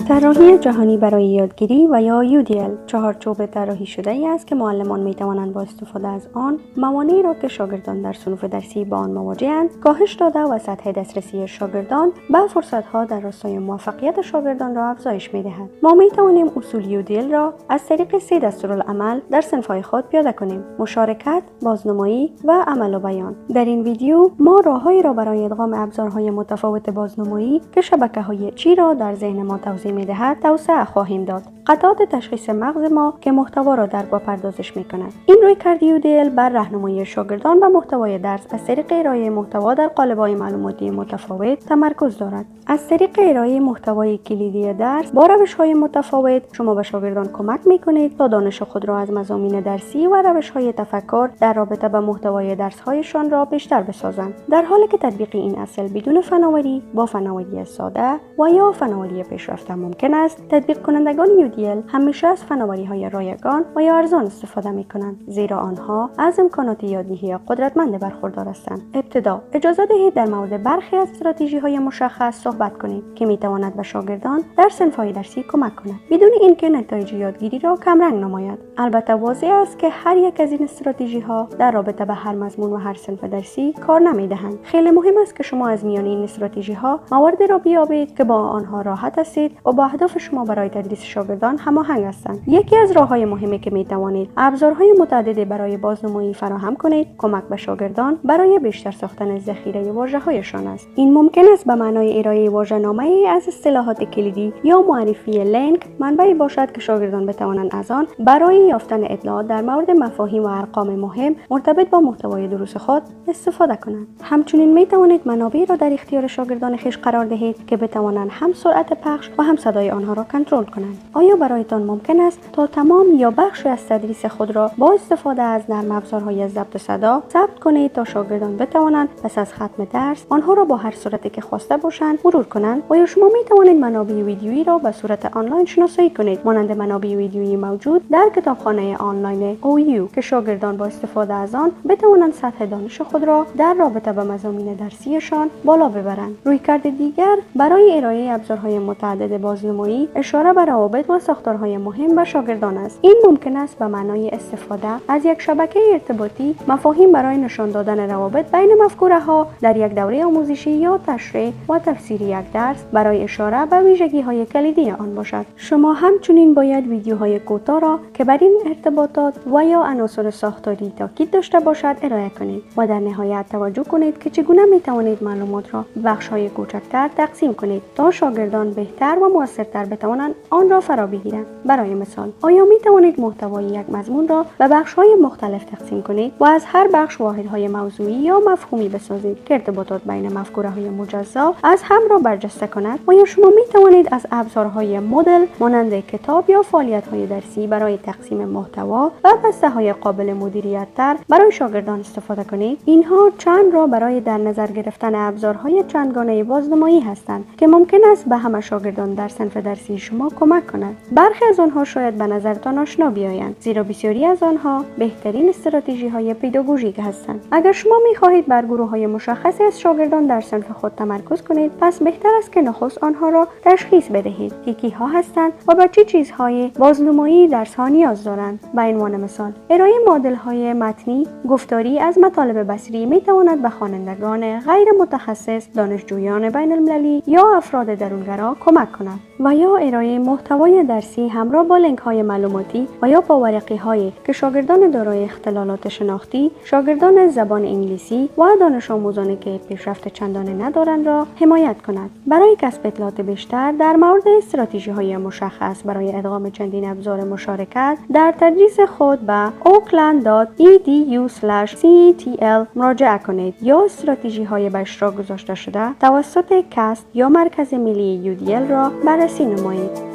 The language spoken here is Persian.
طراحی جهانی برای یادگیری و یا UDL چهارچوب طراحی شده ای است که معلمان می توانند با استفاده از آن موانعی را که شاگردان در صنوف درسی با آن مواجه‌اند کاهش داده و سطح دسترسی شاگردان به فرصت‌ها در راستای موفقیت شاگردان را افزایش می‌دهد. ما می توانیم اصول UDL را از طریق 3 دستورالعمل در صنف‌های خود پیاده کنیم: مشارکت، بازنمایی و عمل و بیان. در این ویدیو ما راههایی را برای ادغام ابزارهای متفاوت بازنمایی که شبکه‌های چی را در ذهن ما توضیح می‌دهد توسعه خواهیم داد. قطعات تشخیص مغز ما که محتوا را درک و پردازش می‌کند. این رویکرد UDL بر راهنمایی شاگردان و محتوای درس از طریق ارائه محتوا در قالب‌های معلوماتی متفاوت تمرکز دارد. از طریق ارائه محتوای کلیدی درس با روش‌های متفاوت شما به شاگردان کمک می‌کنید تا دانش خود را از مضامین درسی و روش‌های تفکر در رابطه با محتوای درس‌هایشان را بیشتر بسازند، در حالی که تطبیق این اصل بدون فناوری با فناوری ساده و یا فناوری پیشرفته ممکن است. تطبیق کنندگان UDL همیشه از فناوری‌های رایگان و یا ارزان استفاده می‌کنند، زیرا آنها از امکانات یادگیری قدرتمند برخوردار هستند. ابتدا اجازه دهید در مورد برخی از استراتژی‌های مشخص صحبت کنیم که می‌تواند به شاگردان در صنف‌های درسی کمک کند بدون اینکه نتایج یادگیری را کمرنگ نماید. البته واضح است که هر یک از این استراتژی‌ها در رابطه به هر مضمون و هر صنف درسی کار نمی‌دهند. خیلی مهم است که شما از میان این استراتژی‌ها مواردی را بیابید که با آنها راحت هستید و با اهداف شما برای تدریس شاگردان هماهنگ هستند. یکی از راه‌های مهمی که می‌توانید ابزارهای متعددی برای بازنمایی فراهم کنید کمک به شاگردان برای بیشتر ساختن ذخیره واژه‌هایشان است. این ممکن است به معنای ارائه واژه‌نامه‌ای از اصطلاحات کلیدی یا معرفی لینک منبعی باشد که شاگردان بتوانند از آن برای یافتن اطلاعات در مورد مفاهیم و ارقام مهم مرتبط با محتوای دروس خود استفاده کنند. همچنین می‌توانید منابعی را در اختیار شاگردان خویش قرار دهید که بتوانند هم سرعت پخش و هم صدای آنها را کنترل کنند. آیا برایتان ممکن است تا تمام یا بخشی از تدریس خود را با استفاده از نرم افزارهای ضبط صدا ثبت کنید تا شاگردان بتوانند پس از ختم درس آنها را با هر صورتی که خواسته باشند مرور کنند؟ آیا شما می توانید منابع ویدیویی را به صورت آنلاین شناسایی کنید مانند منابع ویدیویی موجود در کتابخانه آنلاین OU که شاگردان با استفاده از آن بتوانند سطح دانش خود را در رابطه با مضامین درسیشان بالا ببرند؟ رویکرد دیگر برای ارائه ابزارهای متعدد بازنمایی اشاره به روابط و ساختارهای مهم به شاگردان است. این ممکن است به معنای استفاده از یک شبکه ارتباطی مفاهیم برای نشان دادن روابط بین مفکوره‌ها در یک دوره آموزشی یا تشریح و تفسیر یک درس برای اشاره به ویژگی‌های کلیدی آن باشد. شما همچنین باید ویدیوهای کوتاه را که بر این ارتباطات و یا عناصر ساختاری تاکید داشته باشد ارائه کنید و در نهایت توجه کنید که چگونه می‌توانید معلومات را به بخش‌های کوچکتر تقسیم کنید تا شاگردان بهتر و موثرتر بتوانند آن را فرا بگیرند. برای مثال، آیا می‌توانید محتوای یک مضمون را به بخش‌های مختلف تقسیم کنید و از هر بخش واحدهای موضوعی یا مفهومی بسازید که ارتباطات بین مفکوره‌های مجزا از هم را برجسته کند؟ آیا شما می‌توانید از ابزارهای مدل مانند کتاب یا فعالیت‌های درسی برای تقسیم محتوا و بسته‌های قابل مدیریت‌تر برای شاگردان استفاده کنید؟ اینها چند را برای در نظر گرفتن ابزارهای چندگانه بازنمایی هستند که ممکن است به همه شاگردان در صنف درسی شما کمک کنند. برخی از آنها شاید به نظرتان آشنا بیایند، زیرا بسیاری از آنها بهترین استراتژی‌های پداگوژیک هستند. اگر شما می‌خواهید بر گروه‌های مشخصی از شاگردان در صنف خود تمرکز کنید، پس بهتر است که نخست آنها را تشخیص بدهید که کیها هستند و به چه چیزهای بازنمایی درس‌ها نیاز دارند. به عنوان مثال، ارائه مدل‌های متنی گفتاری از مطالب بصری می‌تواند به خوانندگان غیر متخصص، دانشجویان بین‌المللی یا افراد درونگرا کمک کند و یا ارائه محتوای درسی همراه با لینک‌های معلوماتی و یا پاورقی‌هایی که شاگردان دارای اختلالات شناختی، شاگردان زبان انگلیسی و دانش آموزانی که پیشرفت چندانی ندارند را حمایت کند. برای کسب اطلاعات بیشتر در مورد استراتژی‌های مشخص برای ادغام چندین ابزار مشارکت در تدریس خود به oakland.edu/cetl مراجعه کنید یا استراتژی‌های به اشتراک گذاشته شده توسط کست یا مرکز ملی UDL را بررسی نمایید.